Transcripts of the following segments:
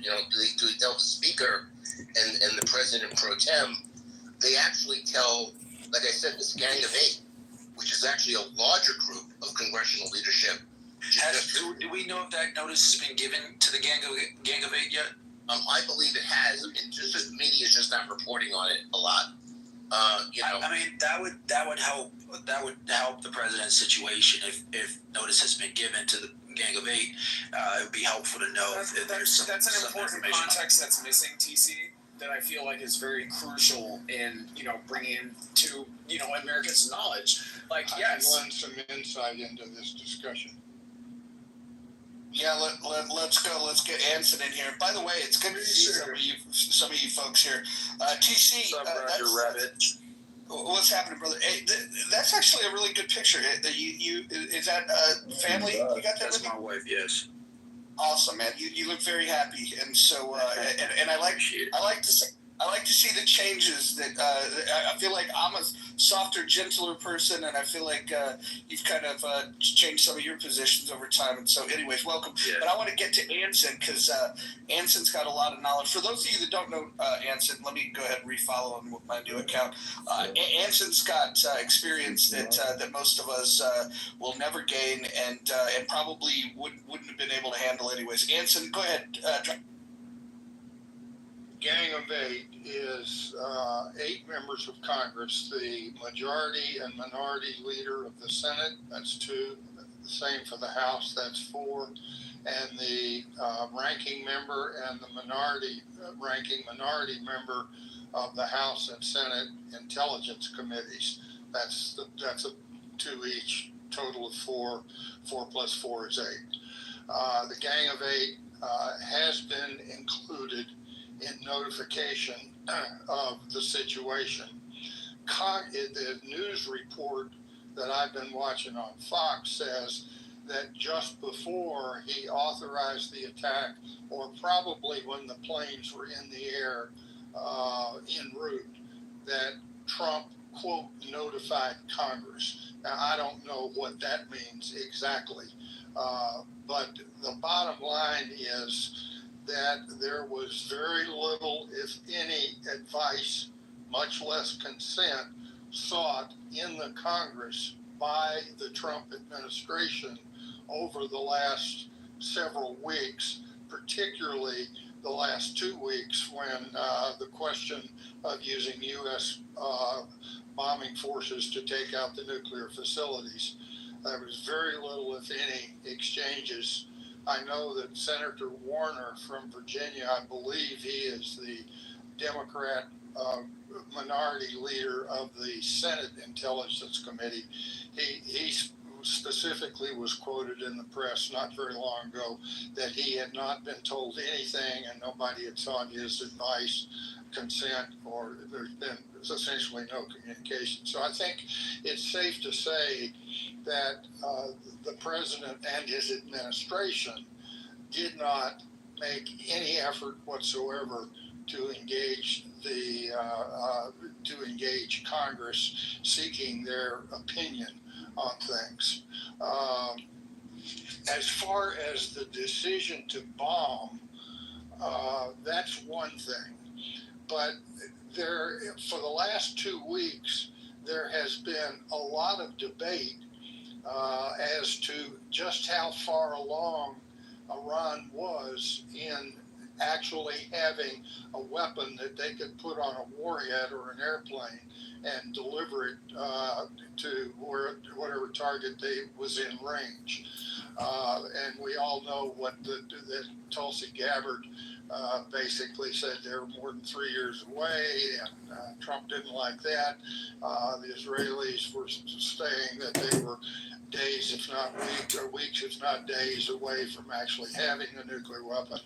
to tell the speaker and the president pro tem, they actually tell, like I said, this Gang of Eight, which is actually a larger group of congressional leadership. Do we know if that notice has been given to the Gang of Eight yet? I believe it has. Just the media is just not reporting on it a lot. I mean, that would help. That would help the president's situation if notice has been given to the Gang of Eight. It would be helpful to know if there's some. That's an important context that's missing, TC. That I feel like is very crucial in bringing to Americans' knowledge. Like, I yes, can lend some insight into this discussion. Yeah, let's go. Let's get Anson in here. By the way, it's good to see some of you folks here. TC, what's happening, brother? Hey, that's actually a really good picture. Is that family? You got that? That's my wife. Yes. Awesome, man. You look very happy, and so and I like to see the changes that I feel like I'm a softer, gentler person, and I feel like you've kind of changed some of your positions over time. And so, anyways, welcome. Yeah. But I want to get to Anson because Anson's got a lot of knowledge. For those of you that don't know Anson, let me go ahead and refollow him with my new account. Anson's got experience that most of us will never gain and probably wouldn't have been able to handle anyways. Anson, go ahead. Gang of Eight is 8 members of Congress, the majority and minority leader of the Senate, that's 2, the same for the House, that's 4, and the ranking member and the ranking minority member of the House and Senate Intelligence Committees. That's 2 each, total of 4. 4 plus 4 is 8. The Gang of Eight has been included in notification of the situation. The news report that I've been watching on Fox says that just before he authorized the attack, or probably when the planes were in the air en route, that Trump, quote, notified Congress. Now, I don't know what that means exactly, but the bottom line is that there was very little, if any, advice, much less consent, sought in the Congress by the Trump administration over the last several weeks, particularly the last 2 weeks when the question of using U.S. Bombing forces to take out the nuclear facilities. There was very little, if any, exchanges. I know that Senator Warner from Virginia, I believe he is the Democrat minority leader of the Senate Intelligence Committee. He specifically was quoted in the press not very long ago that he had not been told anything and nobody had sought his advice, consent, or there's been essentially no communication. So I think it's safe to say that the president and his administration did not make any effort whatsoever to engage Congress seeking their opinion on things. As far as the decision to bomb, that's one thing. But for the last 2 weeks, there has been a lot of debate as to just how far along Iran was in actually having a weapon that they could put on a warhead or an airplane and deliver it to whatever target was in range. And we all know that Tulsi Gabbard basically said they were more than 3 years away, and Trump didn't like that. The Israelis were saying that they were days, if not weeks, or weeks, if not days away from actually having a nuclear weapon.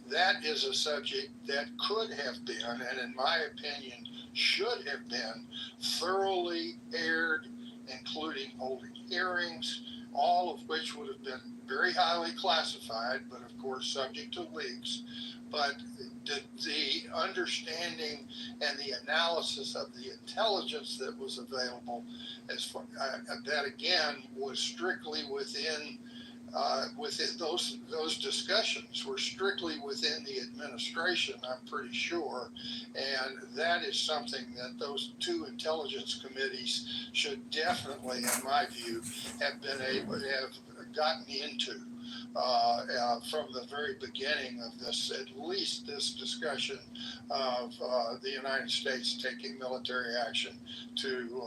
That is a subject that could have been, and in my opinion, should have been thoroughly aired, including holding hearings, all of which would have been very highly classified, but of course subject to leaks. But the understanding and the analysis of the intelligence that was available, that again was strictly within those discussions were strictly within the administration, I'm pretty sure, and that is something that those two intelligence committees should definitely, in my view, have gotten into from the very beginning of this, at least this discussion of the United States taking military action to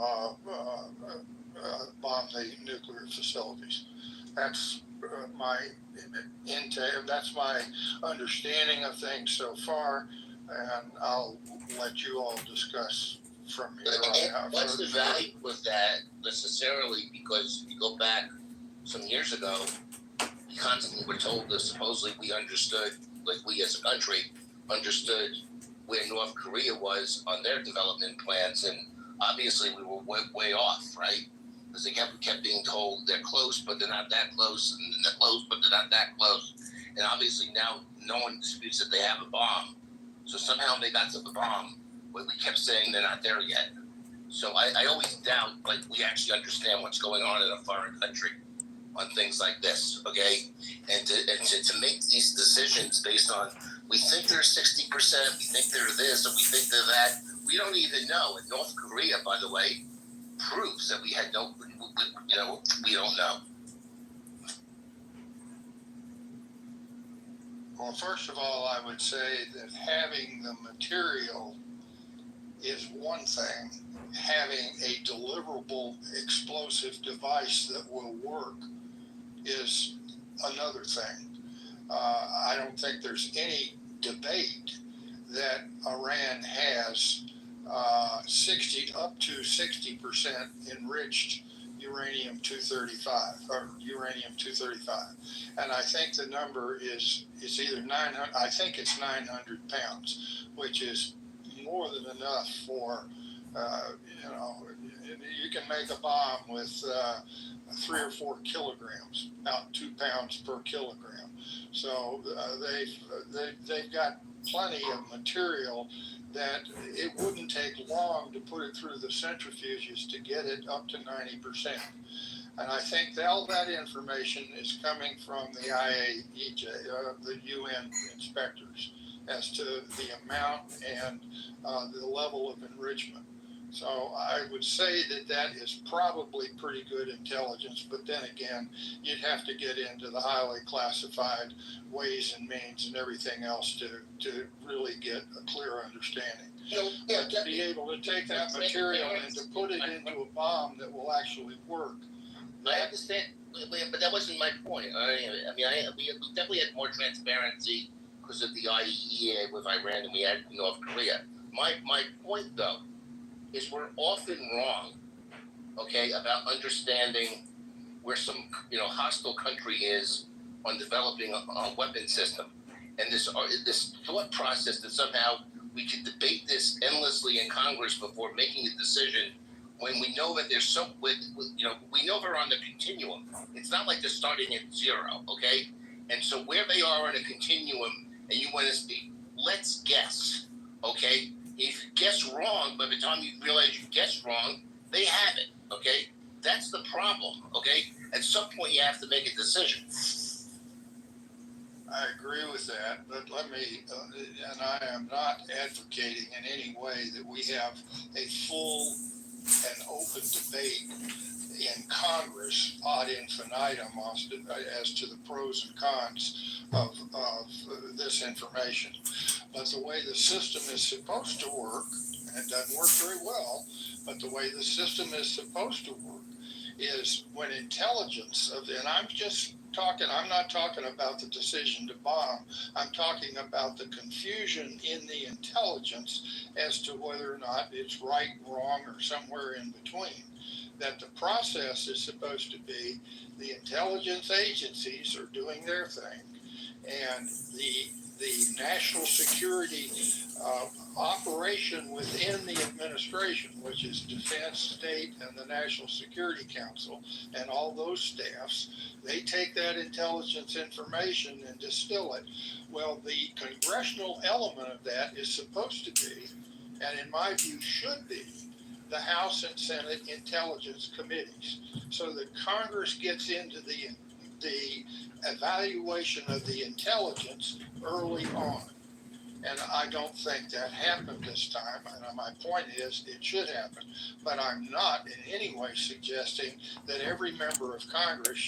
bomb the nuclear facilities. That's my that's my understanding of things so far, and I'll let you all discuss from here on out. What's the value of that necessarily? Because if you go back some years ago, we constantly were told that supposedly we understood, like we as a country understood where North Korea was on their development plans, and obviously we were way off, right? Because they kept being told they're close, but they're not that close, and they're close, but they're not that close. And obviously now no one disputes that they have a bomb. So somehow they got to the bomb, but we kept saying they're not there yet. So I always doubt, like, we actually understand what's going on in a foreign country on things like this, okay? And to make these decisions based on, we think they're 60%, we think they're this, or we think they're that, we don't even know. And North Korea, by the way, proves that we had no, we don't know. Well, first of all, I would say that having the material is one thing. Having a deliverable explosive device that will work is another thing. I don't think there's any debate that Iran has 60 up to 60% enriched uranium-235 or uranium-235, and I think the number is either 900. I think it's 900 pounds, which is more than enough for you can make a bomb with 3 or 4 kilograms, about 2 pounds per kilogram. So they've got plenty of material that it wouldn't take long to put it through the centrifuges to get it up to 90%. And I think all that information is coming from the IAEA, the UN inspectors, as to the amount and the level of enrichment. So I would say that is probably pretty good intelligence, but then again, you'd have to get into the highly classified ways and means and everything else to really get a clear understanding. But to be able to take that material and to put it into a bomb that will actually work. I understand, but that wasn't my point. We definitely had more transparency because of the IAEA with Iran than we had in North Korea. My point, though, is we're often wrong, okay, about understanding where some hostile country is on developing a weapon system, and this thought process that somehow we could debate this endlessly in Congress before making a decision, when we know that there's we know they're on the continuum. It's not like they're starting at zero, okay? And so where they are on a continuum, and you want to speak, let's guess, okay? If you guess wrong, by the time you realize you guessed wrong, they have it, okay? That's the problem, okay? At some point, you have to make a decision. I agree with that, but let me, and I am not advocating in any way that we have a full and open debate in Congress ad infinitum as to the pros and cons of this information. But the way the system is supposed to work, and it doesn't work very well, but the way the system is supposed to work is when intelligence and I'm not talking about the decision to bomb. I'm talking about the confusion in the intelligence as to whether or not it's right, wrong, or somewhere in between. That the process is supposed to be the intelligence agencies are doing their thing, and the national security operation within the administration, which is Defense, State, and the National Security Council, and all those staffs, they take that intelligence information and distill it. Well, the congressional element of that is supposed to be, and in my view should be, the House and Senate Intelligence Committees, so that Congress gets into the the evaluation of the intelligence early on. And I don't think that happened this time. And my point is, it should happen. But I'm not in any way suggesting that every member of Congress